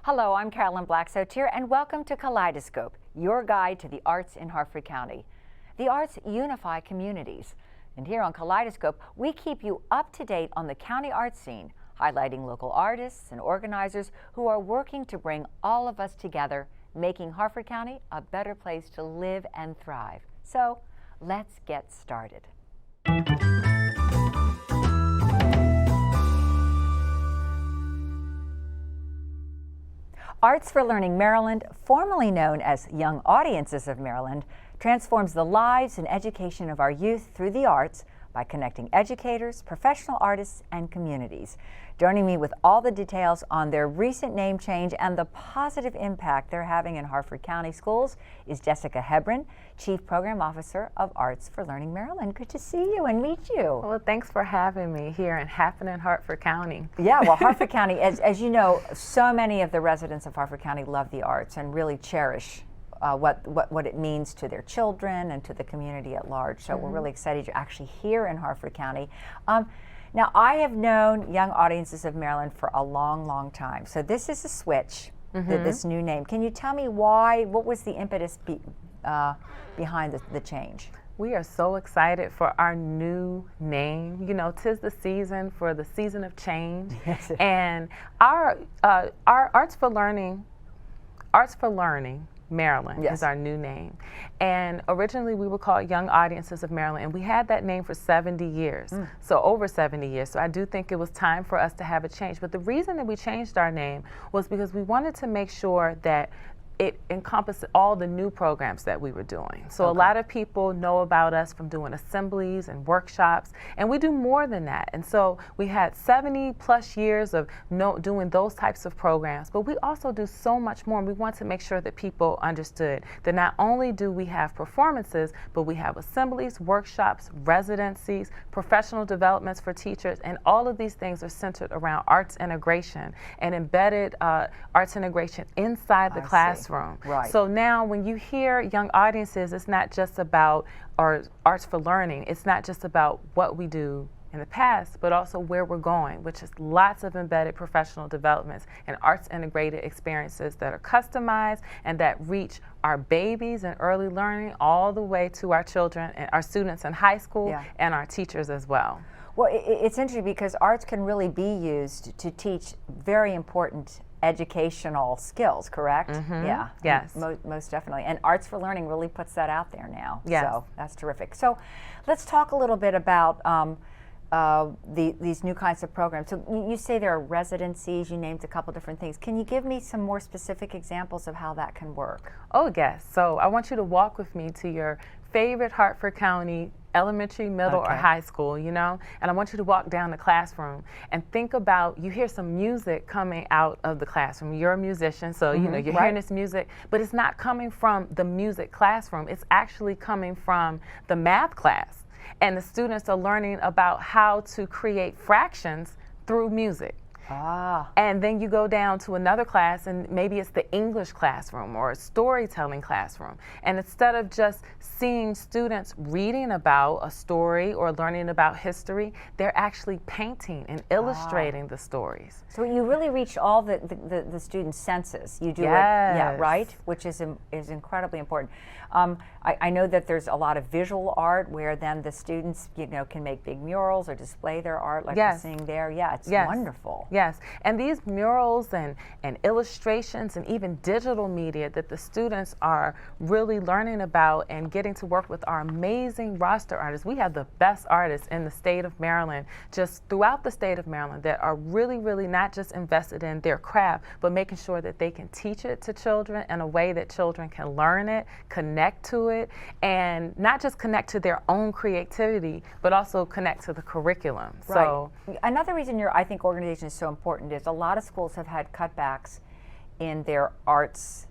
Hello, I'm Carolyn Blacksotier, and welcome to Kaleidoscope, your guide to the arts in Harford County. The arts unify communities. And here on Kaleidoscope, we keep you up to date on the county art scene, highlighting local artists and organizers who are working to bring all of us together, making Harford County a better place to live and thrive. So, let's get started. Arts for Learning Maryland, formerly known as Young Audiences of Maryland, transforms the lives and education of our youth through the arts by connecting educators, professional artists, and communities. Joining me with all the details on their recent name change and the positive impact they're having in Harford County schools is Jessica Hebron, Chief Program Officer of Arts for Learning Maryland. Good to see you and meet you. Well, thanks for having me here in Harford County. Yeah, well, Harford County, as you know, so many of the residents of Harford County love the arts and really cherish what it means to their children and to the community at large. So we're really excited you're actually here in Harford County. Now, I have known Young Audiences of Maryland for a long, long time. So this is a switch, this new name. Can you tell me why, what was the impetus behind the change? We are so excited for our new name. You know, 'tis the season for the season of change. Yes. And our Arts for Learning Maryland is our new name. And originally we were called Young Audiences of Maryland, and we had that name for 70 years, so over 70 years. So I do think it was time for us to have a change. But the reason that we changed our name was because we wanted to make sure that it encompassed all the new programs that we were doing. So a lot of people know about us from doing assemblies and workshops, and we do more than that. And so we had 70 plus years of doing those types of programs, but we also do so much more. And we want to make sure that people understood that not only do we have performances, but we have assemblies, workshops, residencies, professional developments for teachers, and all of these things are centered around arts integration and embedded arts integration inside the classroom. Right. So now when you hear Young Audiences, it's not just about our Arts for Learning. It's not just about what we do in the past, but also where we're going, which is lots of embedded professional developments and arts integrated experiences that are customized and that reach our babies in early learning all the way to our children and our students in high school and our teachers as well. Well, it's interesting because arts can really be used to teach very important educational skills, correct? Yeah. Yes. Most definitely. And Arts for Learning really puts that out there now. Yes. So that's terrific. So let's talk a little bit about these new kinds of programs. So you say there are residencies, you named a couple different things. Can you give me some more specific examples of how that can work? Oh, yes. So I want you to walk with me to your favorite Harford County elementary, middle, or high school, you know, and I want you to walk down the classroom and think about, you hear some music coming out of the classroom. You're a musician, so you know, you're hearing this music, but it's not coming from the music classroom. It's actually coming from the math class, and the students are learning about how to create fractions through music. And then you go down to another class, and maybe it's the English classroom or a storytelling classroom. And instead of just seeing students reading about a story or learning about history, they're actually painting and illustrating the stories. So you really reach all the students' senses. You do it, yeah, right? Which is incredibly important. I know that there's a lot of visual art where then the students, you know, can make big murals or display their art like we're seeing there. Yeah, it's wonderful. Yes, and these murals and illustrations and even digital media that the students are really learning about and getting to work with our amazing roster artists. We have the best artists in the state of Maryland, just throughout the state of Maryland, that are really, really not just invested in their craft, but making sure that they can teach it to children in a way that children can learn it, connect to it, and not just connect to their own creativity, but also connect to the curriculum. Right. So another reason I think organization is so important is a lot of schools have had cutbacks in their arts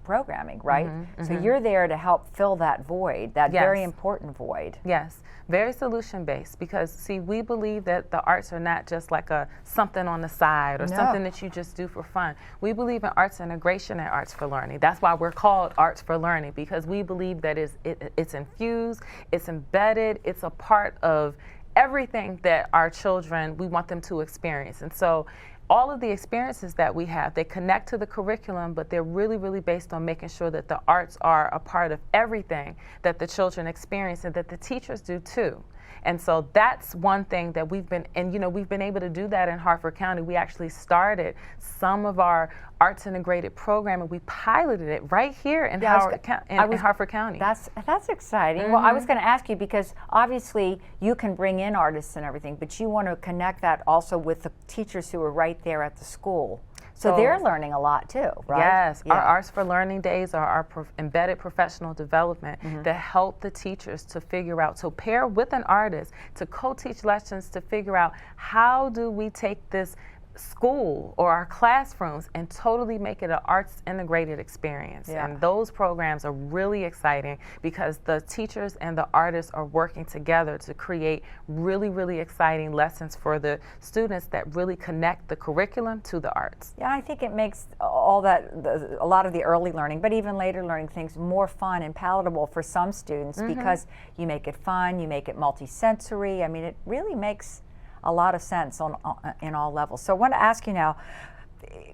programming, right? So you're there to help fill that void, that very important void. Yes, very solution-based, because see, we believe that the arts are not just like a something on the side or something that you just do for fun. We believe in arts integration and arts for learning. That's why we're called Arts for Learning, because we believe that it's infused, it's embedded, it's a part of everything that our children, we want them to experience. And so all of the experiences that we have, they connect to the curriculum, but they're really, really based on making sure that the arts are a part of everything that the children experience and that the teachers do too. And so that's one thing that we've been able to do that in Harford County. We actually started some of our arts integrated program, and we piloted it right here in Harford County. That's exciting. Well, I was going to ask you, because obviously you can bring in artists and everything, but you want to connect that also with the teachers who are right there at the school. So they're learning a lot too, right? Yes, our Arts for Learning Days are our embedded professional development that help the teachers to figure out, to pair with an artist, to co-teach lessons, to figure out how do we take this school or our classrooms and totally make it an arts integrated experience. And those programs are really exciting because the teachers and the artists are working together to create really, really exciting lessons for the students that really connect the curriculum to the arts. Yeah, I think it makes all that, a lot of the early learning, but even later learning things more fun and palatable for some students because you make it fun, you make it multi-sensory. I mean, it really makes a lot of sense in all levels. So I want to ask you now,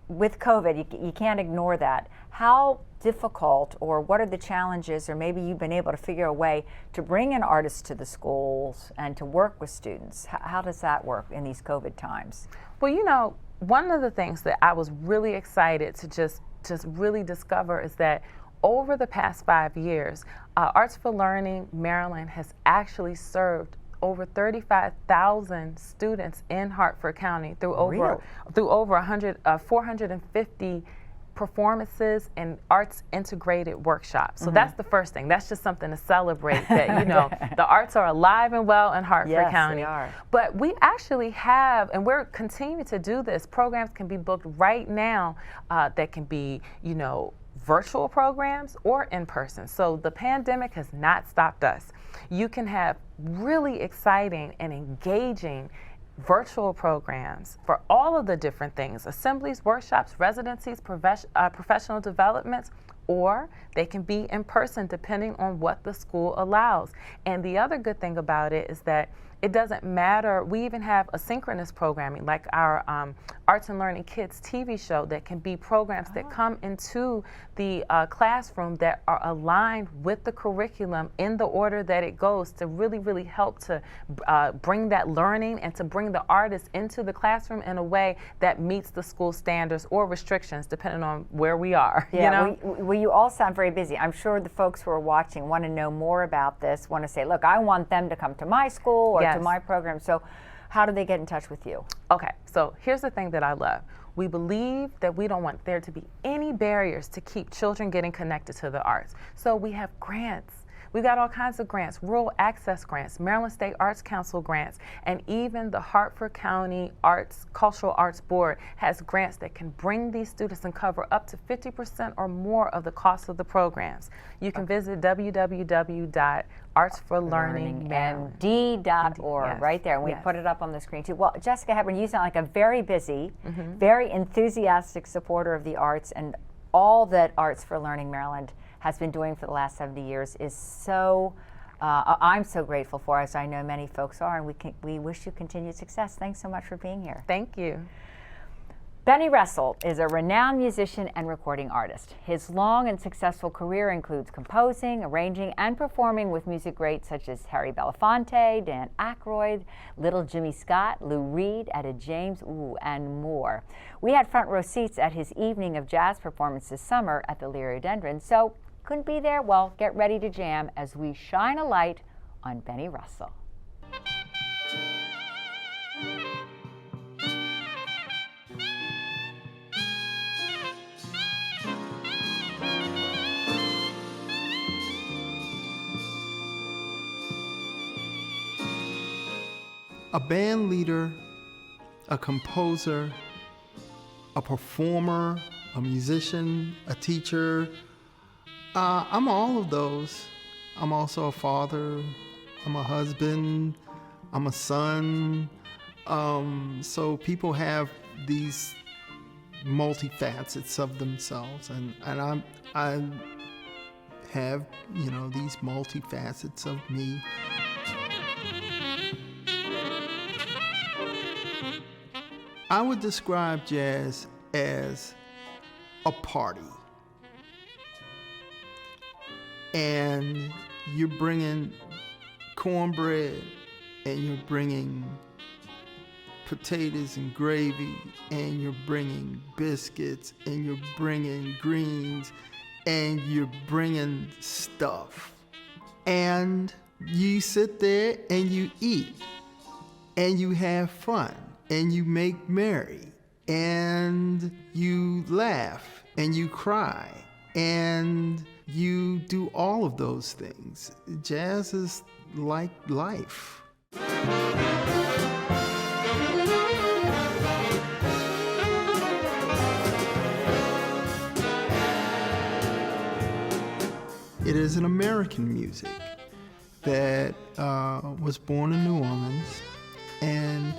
with COVID, you can't ignore that. How difficult, or what are the challenges, or maybe you've been able to figure a way to bring in artists to the schools and to work with students? How does that work in these COVID times? Well, you know, one of the things that I was really excited to just really discover is that over the past 5 years, Arts for Learning Maryland has actually served over 35,000 students in Hartford County through over 450 performances and arts integrated workshops. So that's the first thing. That's just something to celebrate that, you know, the arts are alive and well in Hartford County. They are. But we actually have, and we're continuing to do this, programs can be booked right now that can be, you know, virtual programs or in person. So the pandemic has not stopped us. You can have really exciting and engaging virtual programs for all of the different things: assemblies, workshops, residencies, professional developments, or they can be in person depending on what the school allows. And the other good thing about it is that it doesn't matter. We even have asynchronous programming, like our Arts and Learning Kids TV show, that can be programs that come into the classroom that are aligned with the curriculum in the order that it goes, to really, really help to bring that learning and to bring the artists into the classroom in a way that meets the school standards or restrictions, depending on where we are. Yeah, you know? well, you all sound very busy. I'm sure the folks who are watching want to know more about this, want to say, look, I want them to come to my school or to my program. So how do they get in touch with you? Okay, so here's the thing that I love. We believe that we don't want there to be any barriers to keep children getting connected to the arts. So we have grants. We've got all kinds of grants: rural access grants, Maryland State Arts Council grants, and even the Hartford County Cultural Arts Board has grants that can bring these students and cover up to 50% or more of the cost of the programs. You can visit www.artsforlearningmd.org right there, and we put it up on the screen too. Well, Jessica Hebron, you sound like a very busy, very enthusiastic supporter of the arts, and all that Arts for Learning Maryland has been doing for the last 70 years is so, I'm so grateful for, as I know many folks are, and we wish you continued success. Thanks so much for being here. Thank you. Benny Russell is a renowned musician and recording artist. His long and successful career includes composing, arranging, and performing with music greats such as Harry Belafonte, Dan Aykroyd, Little Jimmy Scott, Lou Reed, Etta James, and more. We had front row seats at his evening of jazz performance this summer at the Liriodendron, so couldn't be there? Well, get ready to jam as we shine a light on Benny Russell. A band leader, a composer, a performer, a musician, a teacher. I'm all of those. I'm also a father, I'm a husband, I'm a son. So people have these multifacets of themselves, and I have, you know, these multifacets of me. I would describe jazz as a party. And you're bringing cornbread, and you're bringing potatoes and gravy, and you're bringing biscuits, and you're bringing greens, and you're bringing stuff. And you sit there and you eat, and you have fun, and you make merry, and you laugh, and you cry, and you do all of those things. Jazz is like life. It is an American music that was born in New Orleans, and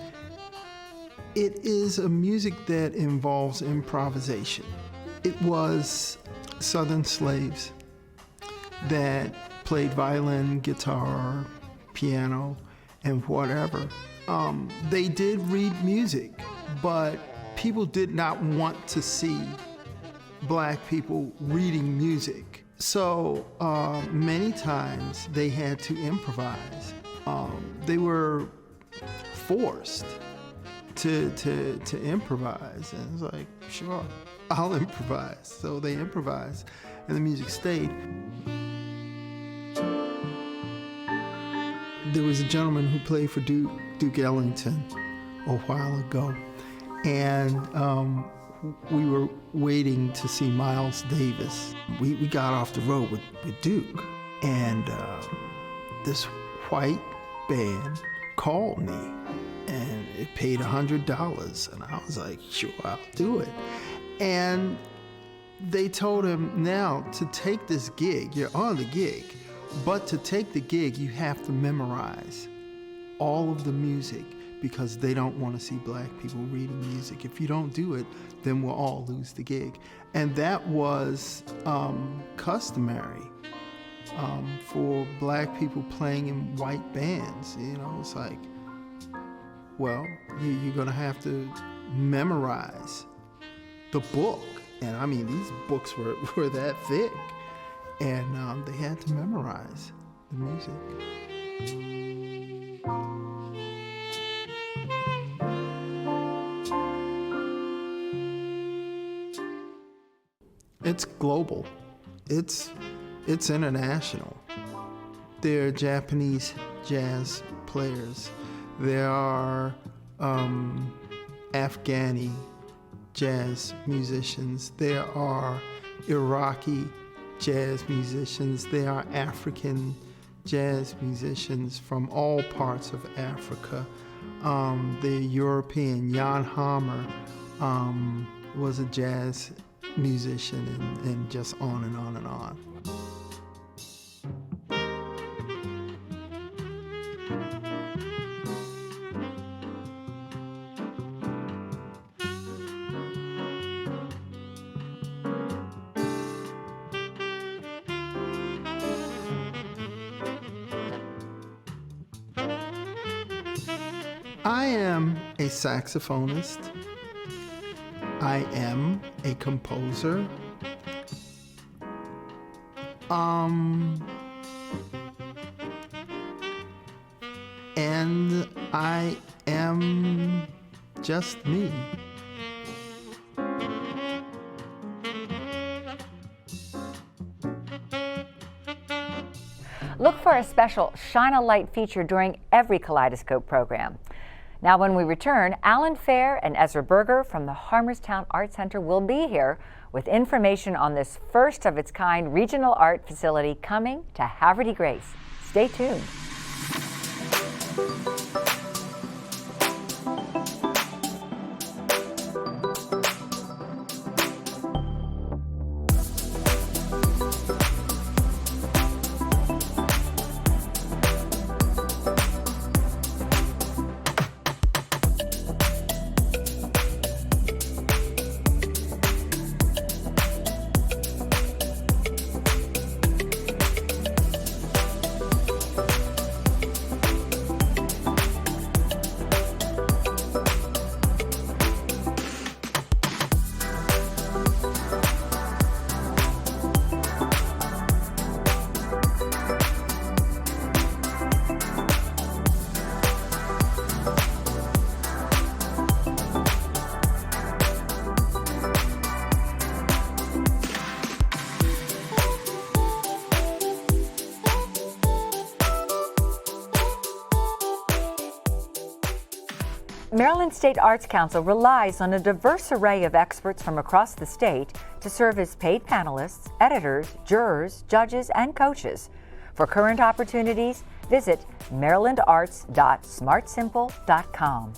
it is a music that involves improvisation. It was Southern slaves that played violin, guitar, piano, and whatever. They did read music, but people did not want to see black people reading music. So many times they had to improvise. They were forced to improvise, and it's like, sure, I'll improvise. So they improvised, and the music stayed. There was a gentleman who played for Duke Ellington a while ago, and we were waiting to see Miles Davis. We got off the road with Duke, and this white band called me, and it paid $100, and I was like, sure, I'll do it. And they told him, now, to take this gig, you're on the gig, but to take the gig, you have to memorize all of the music, because they don't want to see black people reading music. If you don't do it, then we'll all lose the gig. And that was customary for black people playing in white bands. You know, it's like, well, you're gonna have to memorize the book. And I mean, these books were that thick. And they had to memorize the music. It's global. It's international. There are Japanese jazz players. There are Afghani jazz musicians. There are Iraqi jazz musicians. There are African jazz musicians from all parts of Africa. The European, Jan Hammer, was a jazz musician, and just on and on and on. I am a saxophonist. I am a composer. And I am just me. Look for a special Shine a Light feature during every Kaleidoscope program. Now, when we return, Alan Fair and Ezra Berger from the Harmerstown Art Center will be here with information on this first-of-its-kind regional art facility coming to Havre de Grace. Stay tuned. Maryland State Arts Council relies on a diverse array of experts from across the state to serve as paid panelists, editors, jurors, judges, and coaches. For current opportunities, visit marylandarts.smartsimple.com.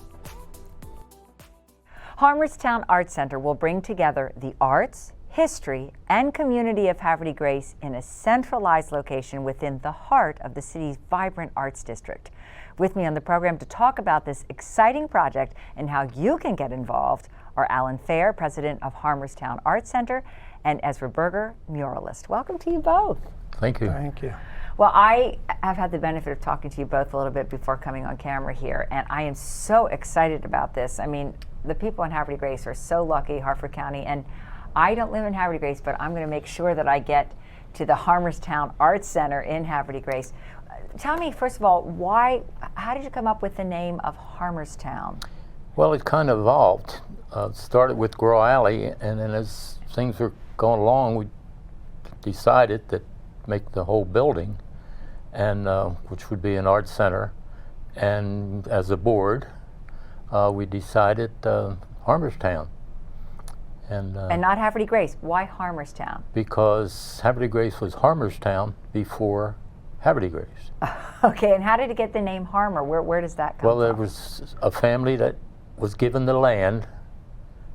Harmerstown Arts Center will bring together the arts, history, and community of Havre de Grace in a centralized location within the heart of the city's vibrant arts district. With me on the program to talk about this exciting project and how you can get involved are Alan Fair, president of Harmerstown Arts Center, and Ezra Berger, muralist. Welcome to you both. Thank you. Thank you. Well, I have had the benefit of talking to you both a little bit before coming on camera here, and I am so excited about this. I mean, the people in Havre de Grace are so lucky, Harford County, and I don't live in Havre de Grace, but I'm going to make sure that I get to the Harmerstown Arts Center in Havre de Grace. Tell me, first of all, how did you come up with the name of Harmerstown? Well, it kind of evolved. Started with Grow Alley, and then as things were going along, we decided that make the whole building, and which would be an art center. And as a board, we decided Harmerstown. And not Havre de Grace. Why Harmerstown? Because Havre de Grace was Harmerstown before Havre de Grace. Okay, and how did it get the name Harmer? Where does that come Well, there from? was a family that was given the land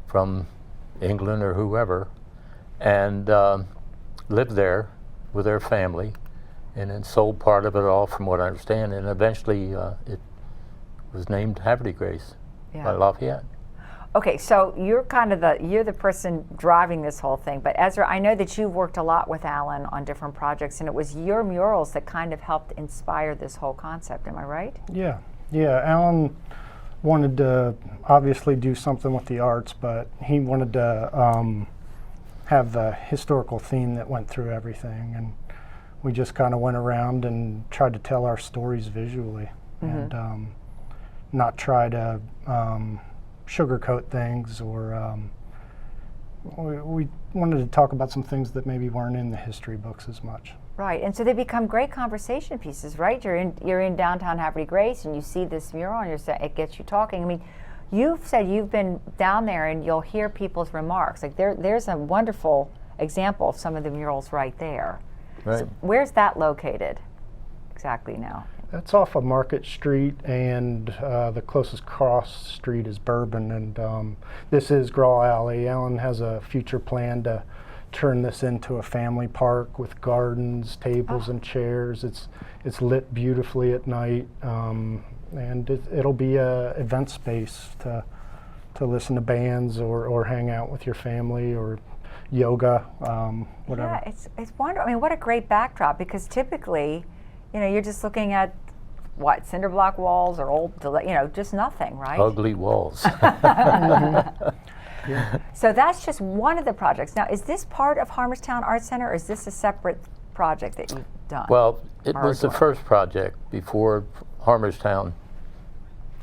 from England or whoever, and lived there with their family, and then sold part of it off, from what I understand, and eventually it was named Havre de Grace by Lafayette. Okay, so you're kind of you're the person driving this whole thing, but Ezra, I know that you've worked a lot with Alan on different projects, and it was your murals that kind of helped inspire this whole concept, am I right? Yeah. Alan wanted to obviously do something with the arts, but he wanted to have a historical theme that went through everything, and we just kind of went around and tried to tell our stories visually, and not try to sugarcoat things, or we wanted to talk about some things that maybe weren't in the history books as much. Right, and so they become great conversation pieces, right? You're in downtown Havre de Grace, and you see this mural, and it gets you talking. I mean, you've said you've been down there, and you'll hear people's remarks. Like there's a wonderful example of some of the murals right there. Right. So where's that located exactly now? That's off of Market Street, and the closest cross street is Bourbon, and this is Graw Alley. Alan has a future plan to turn this into a family park with gardens, tables, and chairs. It's lit beautifully at night, and it'll be a event space to listen to bands or hang out with your family, or yoga, whatever. Yeah, it's wonderful. I mean, what a great backdrop, because typically, you're just looking at what, cinder block walls or old, just nothing, right? Ugly walls. So that's just one of the projects. Now, is this part of Harmerstown Arts Center, or is this a separate project that you've done? Well, it was the first project before Harmerstown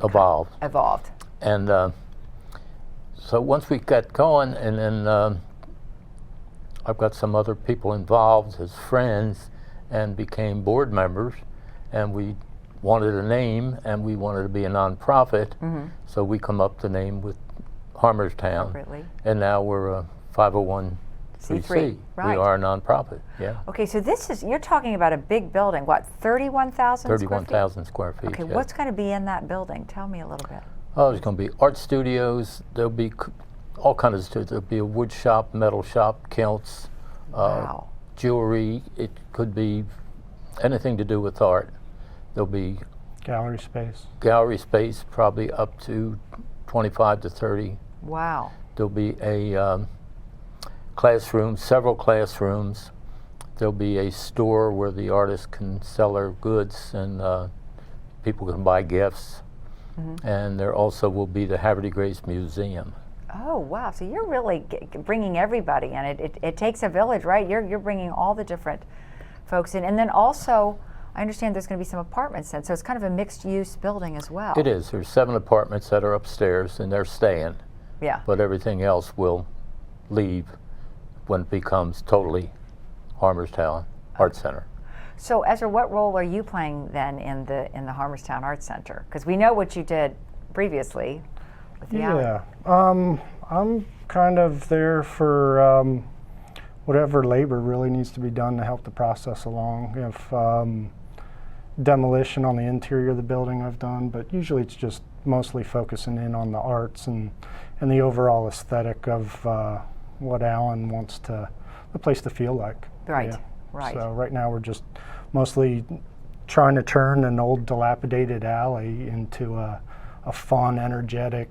evolved. And so once we got going, and then I've got some other people involved as friends, and became board members, and we wanted a name, and we wanted to be a nonprofit, so we come up the name with Harmerstown, and now we're a 501c3. Right. We are a nonprofit, yeah. Okay, so you're talking about a big building, what, 31,000 square feet? 31,000 square feet, Okay, yeah. what's going to be in that building? Tell me a little bit. Oh, there's going to be art studios, there'll be all kinds of studios. There'll be a wood shop, metal shop, kilts, Wow. jewelry. It could be anything to do with art. There'll be Gallery space, probably up to 25 to 30. Wow. There'll be a classroom, several classrooms. There'll be a store where the artists can sell their goods, and people can buy gifts. And there also will be the Havre de Grace Museum. Oh, wow. So you're really bringing everybody in. It takes a village, right? You're bringing all the different folks in. And then also, I understand there's going to be some apartments then. So it's kind of a mixed-use building as well. It is. There's 7 apartments that are upstairs, and they're staying. Yeah. But everything else will leave when it becomes totally Harmerstown Arts Center. So Ezra, what role are you playing then in the Harmerstown Arts Center? Because we know what you did previously. with the alley? Yeah, I'm kind of there for whatever labor really needs to be done to help the process along. If demolition on the interior of the building I've done, but usually it's just mostly focusing in on the arts and the overall aesthetic of what Alan wants the place to feel like. Right, Yeah. right. So right now we're just mostly trying to turn an old dilapidated alley into a fun, energetic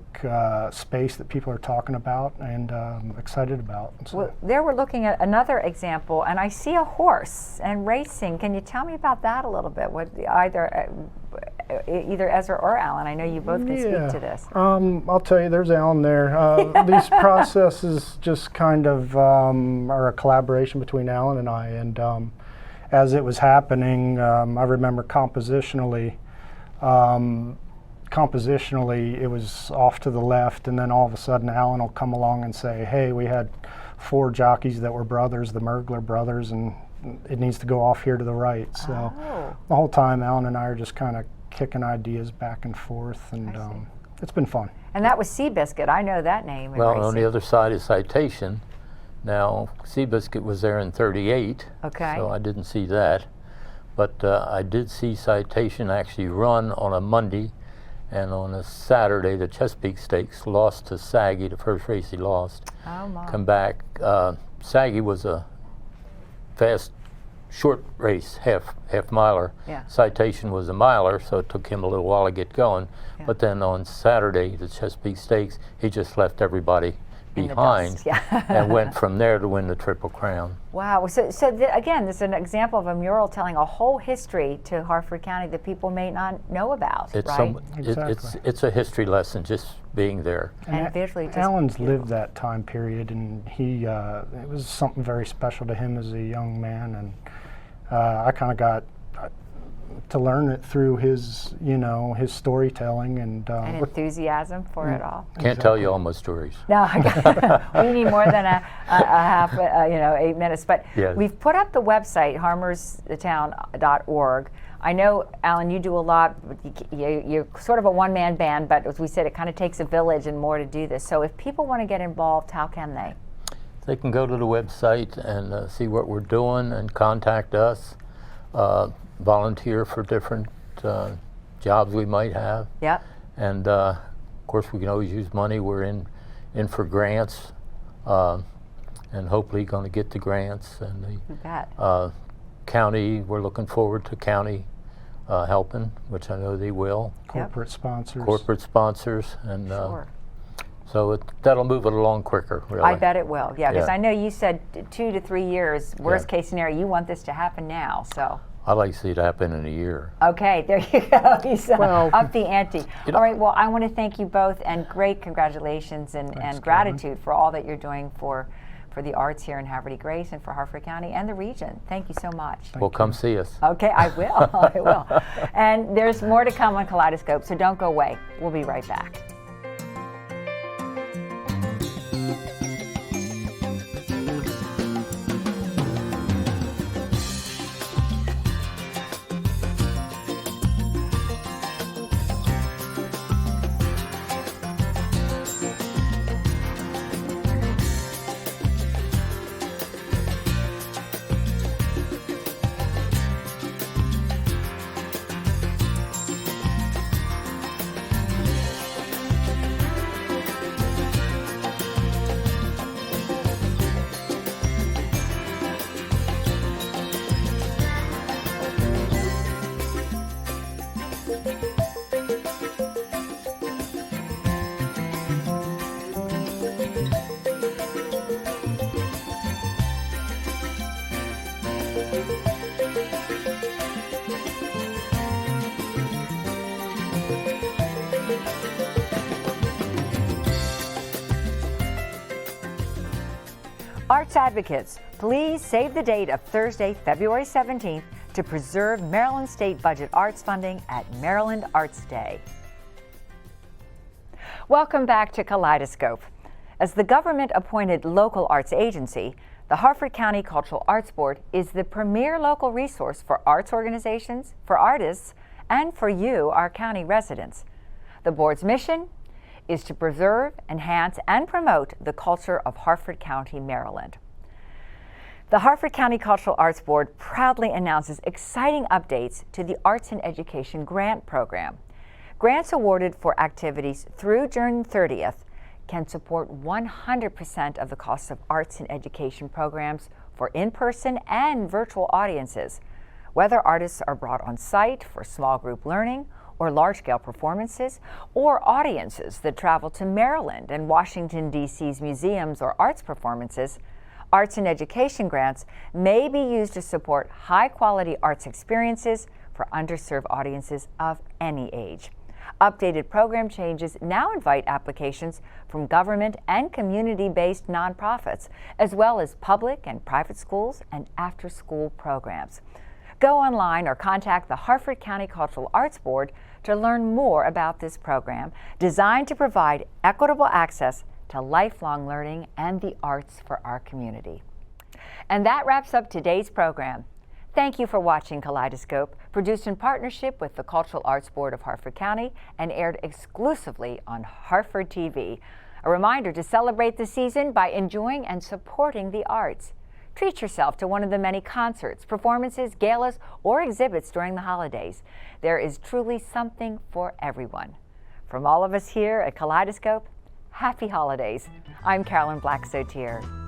space that people are talking about and excited about. So. Well, there we're looking at another example, and I see a horse and racing. Can you tell me about that a little bit? What either Ezra or Alan? I know you both can speak to this. I'll tell you, there's Alan there. These processes just kind of are a collaboration between Alan and I. And as it was happening, I remember compositionally, it was off to the left, and then all of a sudden Alan will come along and say, hey, we had 4 jockeys that were brothers, the Mergler brothers, and it needs to go off here to the right. So the whole time Alan and I are just kind of kicking ideas back and forth, and it's been fun. And that was Seabiscuit. I know that name. in Well, racing. on the other side is Citation. Now, Seabiscuit was there in '38, Okay. so I didn't see that. But I did see Citation actually run on a Monday, and on a Saturday, the Chesapeake Stakes lost to Saggy, the first race he lost. Oh, my. Come back. Saggy was a fast, short race, half miler. Yeah. Citation was a miler, so it took him a little while to get going. Yeah. But then on Saturday, the Chesapeake Stakes, he just left everybody In the behind dust, yeah. and went from there to win the Triple Crown. Wow. So again, this is an example of a mural telling a whole history to Harford County that people may not know about, It's right? it's a history lesson just being there. And visually just Alan's beautiful. lived that time period, and he it was something very special to him as a young man, and I kind of got to learn it through his, his storytelling and enthusiasm for it all. Can't tell you all my stories. No, we need more than a half, 8 minutes. But Yes. we've put up the website, harmerstown.org. I know, Alan, you do a lot. You're sort of a one-man band, but as we said, it kind of takes a village and more to do this. So if people want to get involved, how can they? They can go to the website and see what we're doing and contact us. Volunteer for different jobs we might have. Yep. And of course, we can always use money. We're in for grants, and hopefully going to get the grants. And You bet. the county, we're looking forward to county helping, which I know they will. corporate sponsors. Corporate sponsors, and Sure. so that'll move it along quicker, really. I bet it will. Yeah, because Yeah. I know you said 2 to 3 years. Worst case scenario, you want this to happen now. So. I'd like to see it happen in a year. Okay, there you go. He's Well, up the ante. you know- All right, well, I want to thank you both, and great congratulations and gratitude for all that you're doing for the arts here in Havre de Grace and for Harford County and the region. Thank you so much. Well, come see us. Okay, I will. I will. And there's more to come on Kaleidoscope, so don't go away. We'll be right back. Arts advocates, please save the date of Thursday, February 17th to preserve Maryland State Budget Arts funding at Maryland Arts Day. Welcome back to Kaleidoscope. As the government-appointed local arts agency, the Harford County Cultural Arts Board is the premier local resource for arts organizations, for artists, and for you, our county residents. The board's mission is to preserve, enhance, and promote the culture of Harford County, Maryland. The Harford County Cultural Arts Board proudly announces exciting updates to the Arts and Education Grant Program. Grants awarded for activities through June 30th can support 100% of the cost of arts and education programs for in-person and virtual audiences, whether artists are brought on site for small group learning or large-scale performances, or audiences that travel to Maryland and Washington, D.C.'s museums or arts performances. Arts and education grants may be used to support high-quality arts experiences for underserved audiences of any age. Updated program changes now invite applications from government and community-based nonprofits, as well as public and private schools and after-school programs. Go online or contact the Harford County Cultural Arts Board to learn more about this program, designed to provide equitable access to lifelong learning and the arts for our community. And that wraps up today's program. Thank you for watching Kaleidoscope, produced in partnership with the Cultural Arts Board of Harford County and aired exclusively on Harford TV. A reminder to celebrate the season by enjoying and supporting the arts. Treat yourself to one of the many concerts, performances, galas, or exhibits during the holidays. There is truly something for everyone. From all of us here at Kaleidoscope, happy holidays. I'm Carolyn Black-Sotier.